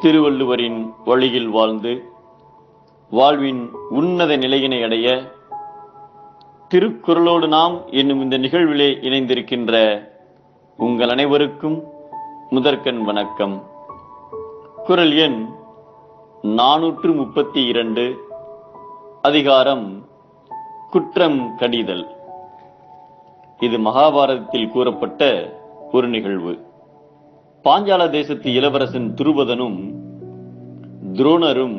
திருவள்ளுவரின் வழியில் வாழ்ந்து வாழ்வின் உன்னத நிலையினை அடைய திருக்குறளோடு நாம் என்னும் இந்த நிகழ்விலே இணைந்திருக்கின்ற உங்கள் அனைவருக்கும் முதற்கண் வணக்கம். குறள் எண் 432, அதிகாரம் குற்றம் கடிதல். இது மகாபாரதத்தில் கூறப்பட்ட ஒரு நிகழ்வு. பாஞ்சால தேசத்து இளவரசன் துருபதனும் துரோணரும்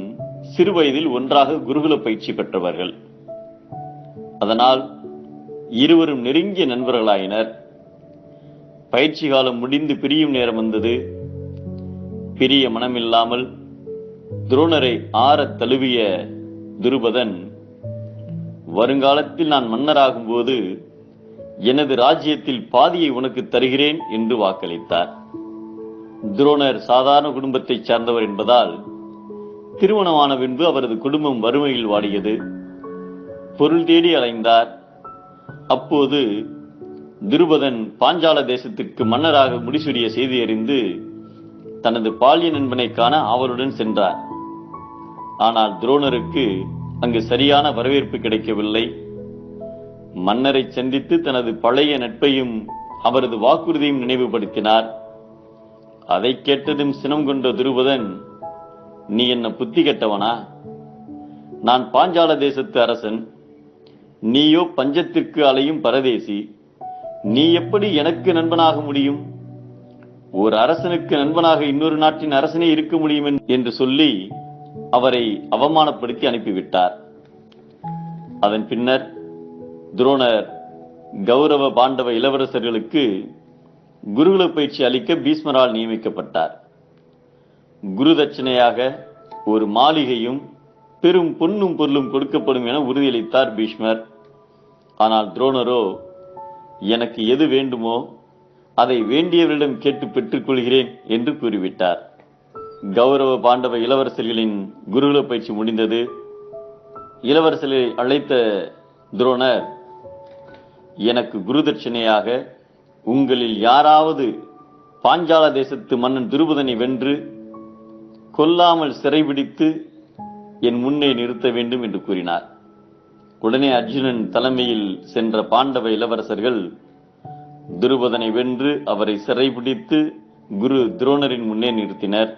சிறுவயதில் ஒன்றாக குருகுல பயிற்சி பெற்றவர்கள். அதனால் இருவரும் நெருங்கிய நண்பர்களாயினர். பயிற்சி காலம் முடிந்து பிரியும் நேரம் வந்தது. பிரிய மனமில்லாமல் துரோணரை ஆறத் தழுவிய துருபதன், வருங்காலத்தில் நான் மன்னராகும் போது எனது ராஜ்யத்தில் பாதியை உனக்கு தருகிறேன் என்று வாக்களித்தார். துரோணர் சாதாரண குடும்பத்தைச் சார்ந்தவர் என்பதால் திருமணமான பின்பு அவரது குடும்பம் வறுமையில் வாடியது. பொருள் தேடி அலைந்தார். அப்போது துருபதன் பாஞ்சால தேசத்திற்கு மன்னராக முடிசூடிய செய்தி அறிந்து தனது பால்ய நண்பனை காண ஆவலுடன் சென்றார். ஆனால் துரோணருக்கு அங்கு சரியான வரவேற்பு கிடைக்கவில்லை. மன்னரை சந்தித்து தனது பழைய நட்பையும் அவரது வாக்குறுதியும் நினைவுபடுத்தினார். அதை கேட்டதும் சினம் கொண்ட துருபதன், நீ என்ன புத்தி கெட்டவனா? நான் பாஞ்சால தேசத்து அரசன், நீயோ பஞ்சத்திற்கு அலையும் பரதேசி. நீ எப்படி எனக்கு நண்பனாக முடியும்? ஒரு அரசனுக்கு நண்பனாக இன்னொரு நாட்டின் அரசனே இருக்க முடியும் என்று சொல்லி அவரை அவமானப்படுத்தி அனுப்பிவிட்டார். அதன் பின்னர் துரோணர் கௌரவ பாண்டவ இளவரசர்களுக்கு குருகுல பயிற்சி அளிக்க பீஷ்மரால் நியமிக்கப்பட்டார். குரு தட்சணையாக ஒரு மாளிகையும் பெரும் பொன்னும் பொருளும் கொடுக்கப்படும் என உறுதியளித்தார் பீஷ்மர். ஆனால் துரோணரோ, எனக்கு எது வேண்டுமோ அதை வேண்டியவரிடம் கேட்டு பெற்றுக் கொள்கிறேன் என்று கூறிவிட்டார். கௌரவ பாண்டவ இளவரசர்களின் குருகுல பயிற்சி முடிந்தது. இளவரசர்களை அழைத்த துரோணர், எனக்கு குரு தட்சணையாக உங்களில் யாராவது பாஞ்சால தேசத்து மன்னன் துருபதனை வென்று கொல்லாமல் சிறைபிடித்து என் முன்னே நிறுத்த வேண்டும் என்று கூறினார். உடனே அர்ஜுனன் தலைமையில் சென்ற பாண்டவ இளவரசர்கள் துருபதனை வென்று அவரை சிறைபிடித்து குரு துரோணரின் முன்னே நிறுத்தினர்.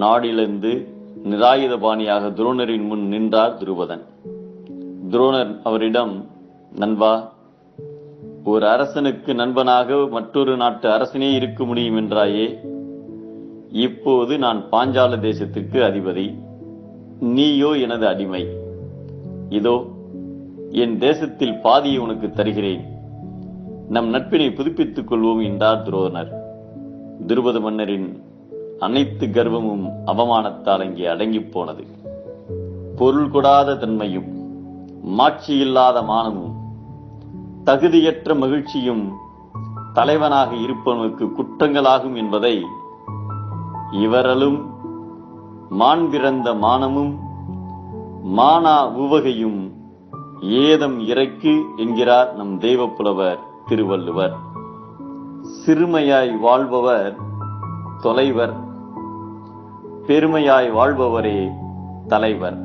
நாடிலிருந்து நிராயுதபாணியாக துரோணரின் முன் நின்றார் துருபதன். துரோணர் அவரிடம், நண்பா, ஒரு அரசனுக்கு நண்பனாக மற்றொரு நாட்டு அரசனே இருக்க முடியும் என்றாயே. இப்போது நான் பாஞ்சால தேசத்திற்கு அதிபதி, நீயோ எனது அடிமை. இதோ என் தேசத்தில் பாதியை உனக்கு தருகிறேன். நம் நட்பினை புதுப்பித்துக் கொள்வோம் என்றார் துரோணர். துருபத மன்னரின் அனைத்து கர்வமும் அவமானத்தால் அங்கே அடங்கி போனது. பொருள் கொடாத தன்மையும் மாட்சியில்லாத மானமும் தகுதியற்ற மகிழ்ச்சியும் தலைவனாக இருப்பவனுக்கு குற்றங்களாகும் என்பதை இவரலும் மான் பிறந்த மானமும் மானா உவகையும் ஏதம் இறைக்கு என்கிறார் நம் தெய்வப்புலவர் திருவள்ளுவர். சிறுமையாய் வாழ்பவர் தொலைவர், பெருமையாய் வாழ்பவரே தலைவர்.